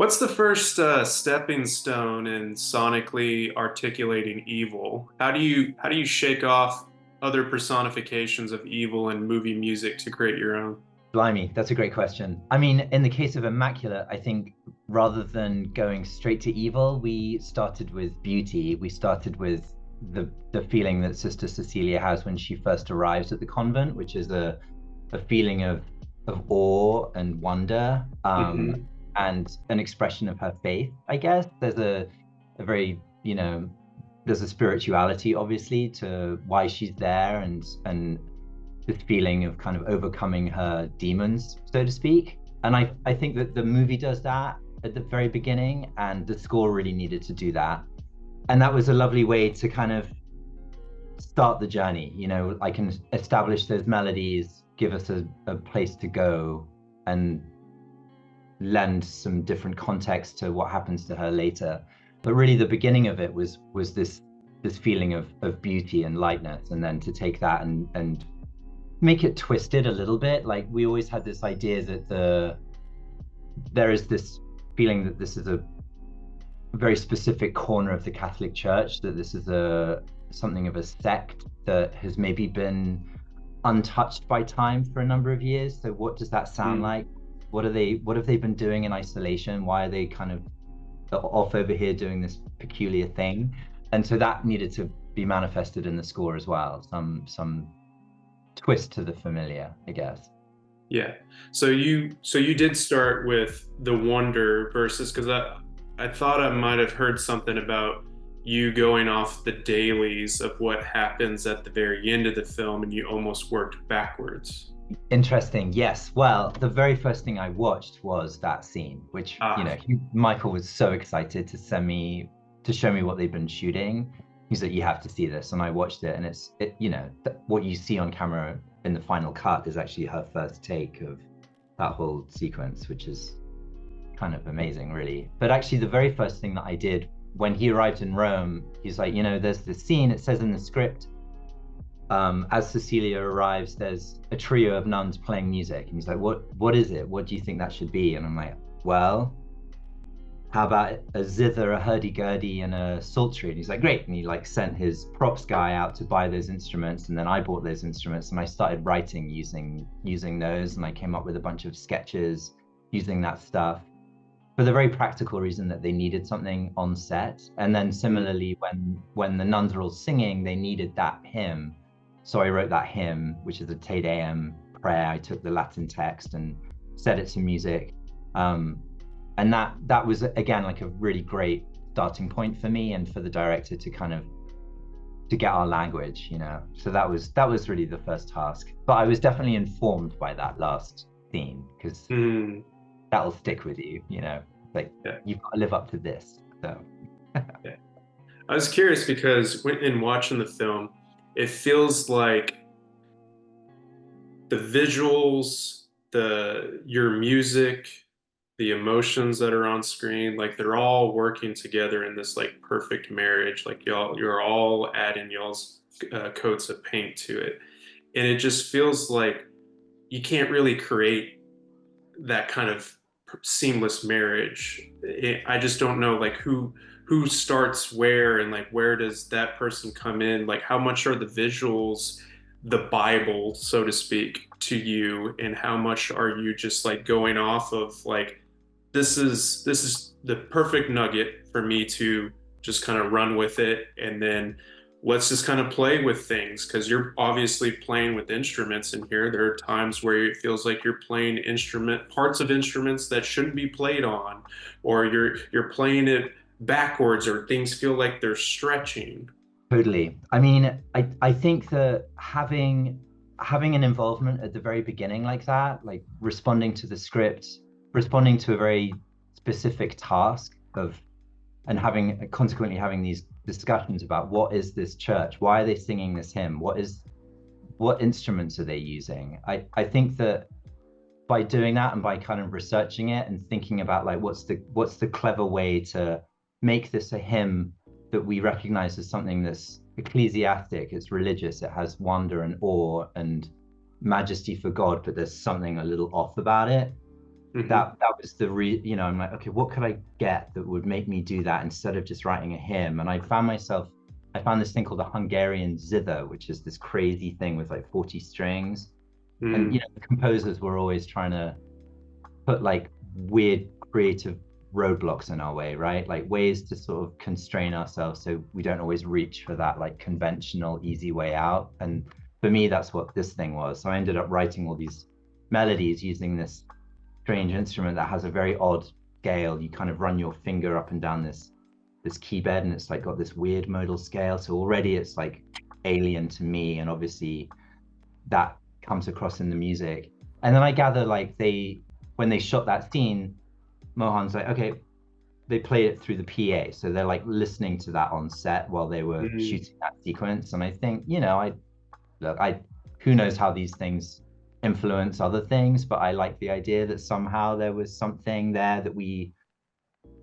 What's the first stepping stone in sonically articulating evil? How do you shake off other personifications of evil in movie music to create your own? Blimey, that's a great question. I mean, in the case of Immaculate, I think rather than going straight to evil, we started with beauty. We started with the feeling that Sister Cecilia has when she first arrives at the convent, which is a feeling of awe and wonder, Hmm. and an expression of her faith, I guess. There's a very, there's a spirituality obviously to why she's there and this feeling of kind of overcoming her demons, so to speak. And I think that the movie does that at the very beginning, and the score really needed to do that. And that was a lovely way to kind of start the journey. I can establish those melodies, give us a place to go, and lend some different context to what happens to her later. But really, the beginning of it was this feeling of beauty and lightness, and then to take that and make it twisted a little bit. Like we always had this idea that there is this feeling that this is a very specific corner of the Catholic Church, that this is a something of a sect that has maybe been untouched by time for a number of years. So what does that sound Mm. like? What have they been doing in isolation? Why are they kind of off over here doing this peculiar thing? And so that needed to be manifested in the score as well. Some twist to the familiar, I guess. Yeah. So you did start with the wonder versus because I thought I might have heard something about you going off the dailies of what happens at the very end of the film and you almost worked backwards. Interesting. Yes. Well, the very first thing I watched was that scene, which, Ah, Michael was so excited to show me what they've been shooting. He's like, you have to see this. And I watched it, and what you see on camera in the final cut is actually her first take of that whole sequence, which is kind of amazing, really. But actually, the very first thing that I did when he arrived in Rome, he's like, there's this scene, it says in the script, as Cecilia arrives, there's a trio of nuns playing music. And he's like, what is it? What do you think that should be? And I'm like, well, how about a zither, a hurdy-gurdy, and a psaltery? And he's like, great. And he like sent his props guy out to buy those instruments. And then I bought those instruments and I started writing using those. And I came up with a bunch of sketches using that stuff for the very practical reason that they needed something on set. And then mm, similarly, when the nuns are all singing, they needed that hymn. So I wrote that hymn, which is a Te Deum prayer. I took the Latin text and set it to music. Um, and that was again like a really great starting point for me and for the director to kind of to get our language. So that was really the first task. But I was definitely informed by that last scene because mm, that'll stick with you. Like yeah, you've got to live up to this. So yeah. I was curious because in watching the film, it feels like the visuals, your music, the emotions that are on screen, like they're all working together in this like perfect marriage. Like you're all adding y'all's coats of paint to it, and it just feels like you can't really create that kind of seamless marriage. I just don't know like who starts where and like where does that person come in? Like how much are the visuals the Bible, so to speak, to you, and how much are you just like going off of like this is the perfect nugget for me to just kind of run with it and then let's just kind of play with things because you're obviously playing with instruments in here. There are times where it feels like you're playing instrument parts of instruments that shouldn't be played on, or you're playing it backwards, or things feel like they're stretching. totally. I mean, I think that having an involvement at the very beginning like that, like responding to the script, responding to a very specific task of and having consequently having these discussions about what is this church? Why are they singing this hymn? What instruments are they using? I think that by doing that and by kind of researching it and thinking about like what's the clever way to make this a hymn that we recognize as something that's ecclesiastic, it's religious, it has wonder and awe and majesty for God, but there's something a little off about it. Hmm. that was you know, I'm like, okay, what could I get that would make me do that instead of just writing a hymn? And I found this thing called a Hungarian zither, which is this crazy thing with like 40 strings. And Mm. you know, the composers were always trying to put like weird creative roadblocks in our way, right? Like ways to sort of constrain ourselves so we don't always reach for that like conventional easy way out. And for me, that's what this thing was. So I ended up writing all these melodies using this strange instrument that has a very odd scale. You kind of run your finger up and down this key bed, and it's like got this weird modal scale. So already it's like alien to me, and obviously that comes across in the music. And then I gather like when they shot that scene, Mohan's like, okay, they played it through the PA. So they're like listening to that on set while they were Mm. shooting that sequence. And I think, you know, I who knows how these things influence other things, but I like the idea that somehow there was something there that we,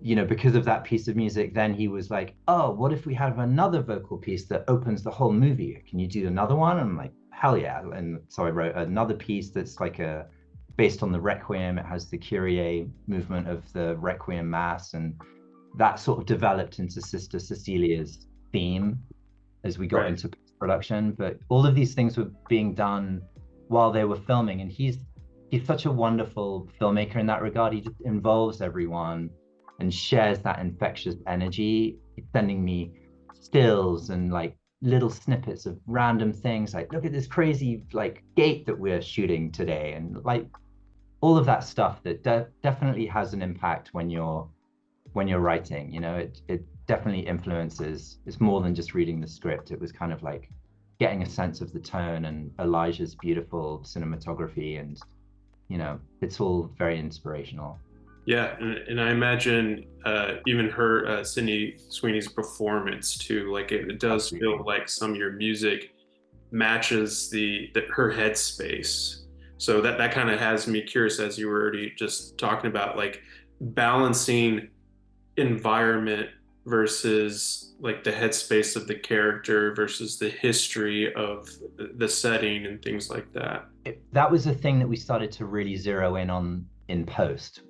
you know, because of that piece of music, then he was like, oh, what if we have another vocal piece that opens the whole movie? Can you do another one? And I'm like, hell yeah. And so I wrote another piece that's like a based on the Requiem. It has the Kyrie movement of the Requiem Mass. And that sort of developed into Sister Cecilia's theme as we got Right. into production. But all of these things were being done while they were filming. And he's such a wonderful filmmaker in that regard. He just involves everyone and shares that infectious energy. He's sending me stills and like little snippets of random things like look at this crazy like gate that we're shooting today and like all of that stuff that definitely has an impact when you're writing. You know, it definitely influences. It's more than just reading the script. It was kind of like getting a sense of the tone and Elijah's beautiful cinematography, and you know, it's all very inspirational. Yeah, and I imagine even her Sydney Sweeney's performance too. Like it does feel Absolutely. like some of your music matches the her headspace. So that kind of has me curious, as you were already just talking about, like balancing environment versus like the headspace of the character versus the history of the setting and things like that. That was a thing that we started to really zero in on in post.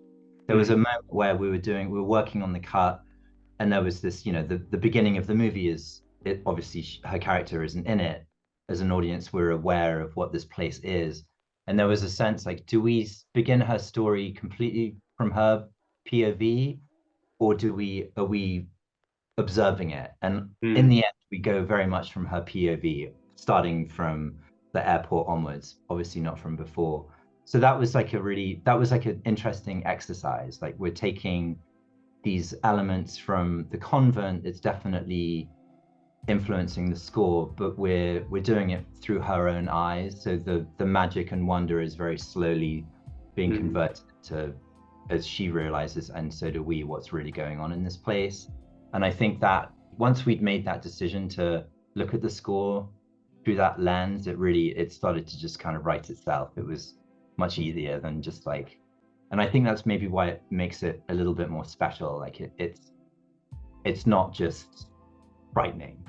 There was Mm. a moment where we were working on the cut, and there was this, you know, the beginning of the movie is it obviously her character isn't in it. As an audience, we're aware of what this place is, and there was a sense like, do we begin her story completely from her POV, or do we are we observing it? And in Mm. the end, we go very much from her POV, starting from the airport onwards, obviously not from before. So that was like an interesting exercise. Like we're taking these elements from the convent. It's definitely influencing the score, but we're doing it through her own eyes. So the magic and wonder is very slowly being Mm. converted to as she realizes, and so do we, what's really going on in this place. And I think that once we'd made that decision to look at the score through that lens, it started to just kind of write itself. It was much easier than just like, and I think that's maybe why it makes it a little bit more special. Like it's not just frightening.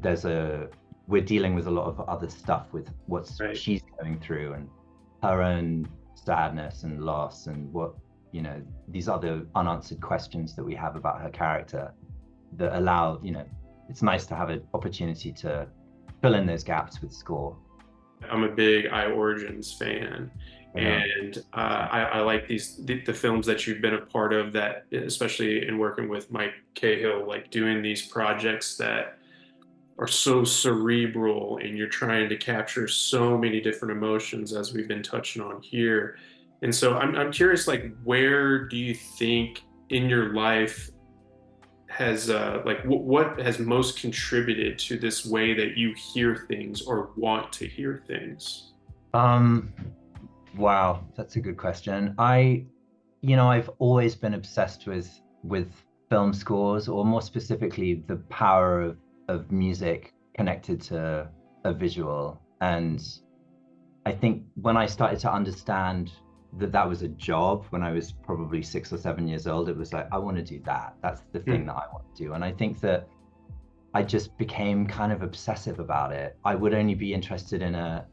There's a we're dealing with a lot of other stuff with what Right. she's going through and her own sadness and loss and what, you know, these other unanswered questions that we have about her character that allow, you know, it's nice to have an opportunity to fill in those gaps with score. I'm a big I Origins fan, You know, and I like the films that you've been a part of. That especially in working with Mike Cahill, like doing these projects that are so cerebral, and you're trying to capture so many different emotions, as we've been touching on here. And so I'm curious, like, where do you think in your life has like what has most contributed to this way that you hear things or want to hear things? um wow, that's a good question. You know, I've always been obsessed with film scores, or more specifically, the power of music connected to a visual. And I think when I started to understand that that was a job when I was probably 6 or 7 years old, it was like, I want to do that. That's the thing Hmm. that I want to do. And I think that I just became kind of obsessive about it. I would only be interested in a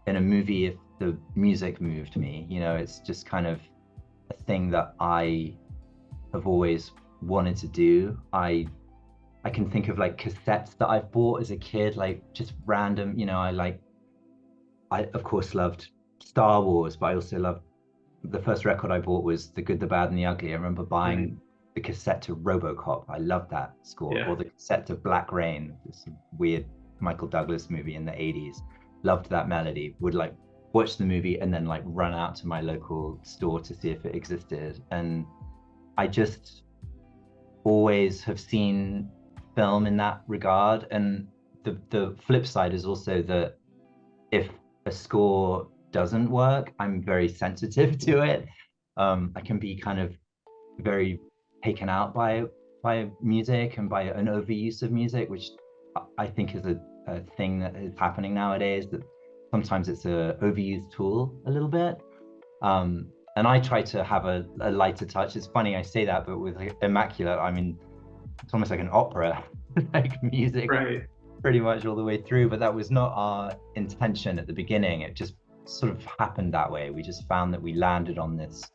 in a movie if the music moved me. You know, it's just kind of a thing that I have always wanted to do. I can think of like cassettes that I've bought as a kid, like just random, you know, I of course loved Star Wars, but I also loved the first record I bought was The Good, the Bad, and the Ugly. I remember buying Mhm. the cassette to RoboCop. I loved that score, Yeah. or the cassette to Black Rain, this weird Michael Douglas movie in the 80s. Loved that melody. Would like watch the movie and then like run out to my local store to see if it existed. And I just always have seen film in that regard. And the flip side is also that if a score doesn't work, I'm very sensitive to it. I can be kind of very taken out by music and by an overuse of music, which I think is a thing that is happening nowadays. That sometimes it's a overused tool a little bit. And I try to have a lighter touch. It's funny I say that, but with like, Immaculate, I mean, it's almost like an opera, like music Right. pretty much all the way through, but that was not our intention at the beginning. It just sort of happened that way. We just found that we landed on this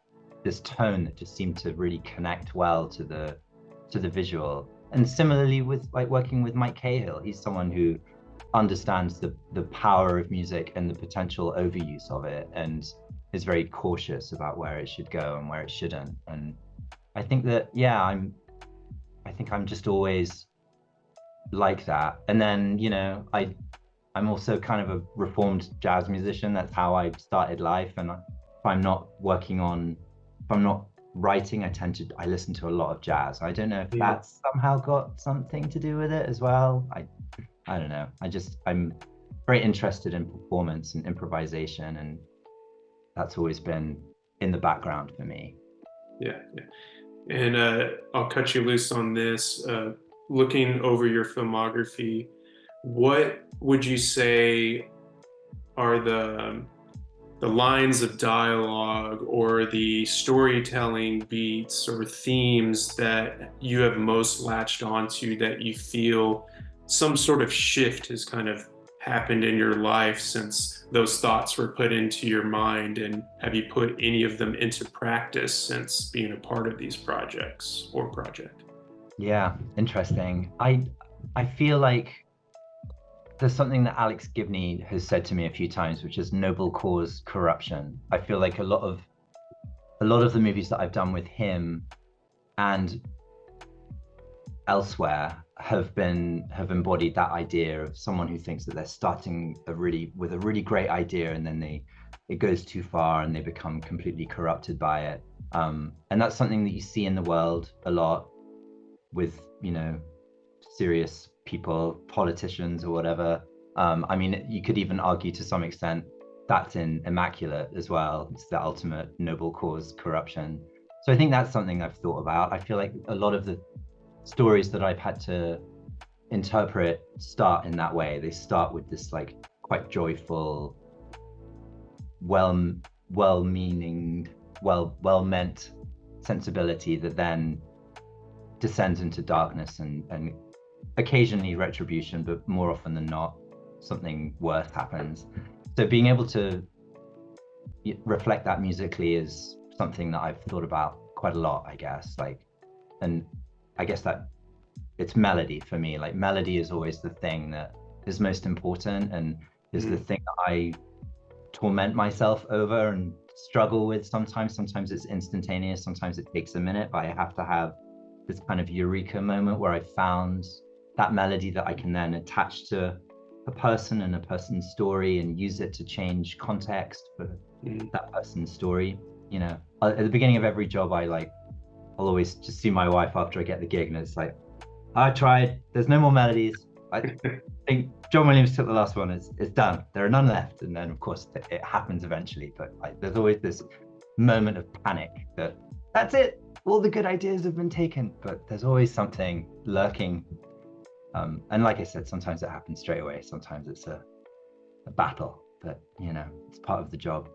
tone that just seemed to really connect well to the visual. And similarly with like working with Mike Cahill, he's someone who understands the power of music and the potential overuse of it, and is very cautious about where it should go and where it shouldn't. And I think that, yeah, I think I'm just always like that. And then, you know, I'm also kind of a reformed jazz musician. That's how I started life. And if I'm not working on, if I'm not writing, I listen to a lot of jazz. I don't know if Yeah. that's somehow got something to do with it as well. I don't know. I'm very interested in performance and improvisation, and that's always been in the background for me. Yeah. And I'll cut you loose on this. Looking over your filmography, what would you say are the lines of dialogue or the storytelling beats or themes that you have most latched onto that you feel some sort of shift has kind of happened in your life since those thoughts were put into your mind? And have you put any of them into practice since being a part of these projects or project? Yeah, interesting. I feel like there's something that Alex Gibney has said to me a few times, which is noble cause corruption. I feel like a lot of the movies that I've done with him and elsewhere have embodied that idea of someone who thinks that they're starting a really great idea, and then it goes too far and they become completely corrupted by it. And that's something that you see in the world a lot with, you know, serious people, politicians or whatever. I mean, you could even argue to some extent that's in Immaculate as well. It's the ultimate noble cause corruption. So I think that's something I've thought about. I feel like a lot of the stories that I've had to interpret start in that way. They start with this like quite joyful, well well-meaning, well-meant sensibility that then descends into darkness and occasionally retribution, but more often than not, something worse happens. So being able to reflect that musically is something that I've thought about quite a lot, I guess. Like, and I guess that it's melody for me. Like, melody is always the thing that is most important, and is the Mm. thing that I torment myself over and struggle with sometimes. Sometimes it's instantaneous, sometimes it takes a minute, but I have to have this kind of eureka moment where I found that melody that I can then attach to a person and a person's story and use it to change context for Mm. that person's story. You know, at the beginning of every job, I'll always just see my wife after I get the gig, and it's like, I tried. There's no more melodies. I think John Williams took the last one. It's done. There are none left. And then, of course, it happens eventually. But like, there's always this moment of panic that that's it. All the good ideas have been taken. But there's always something lurking. And like I said, sometimes it happens straight away. Sometimes it's a battle. But, you know, it's part of the job.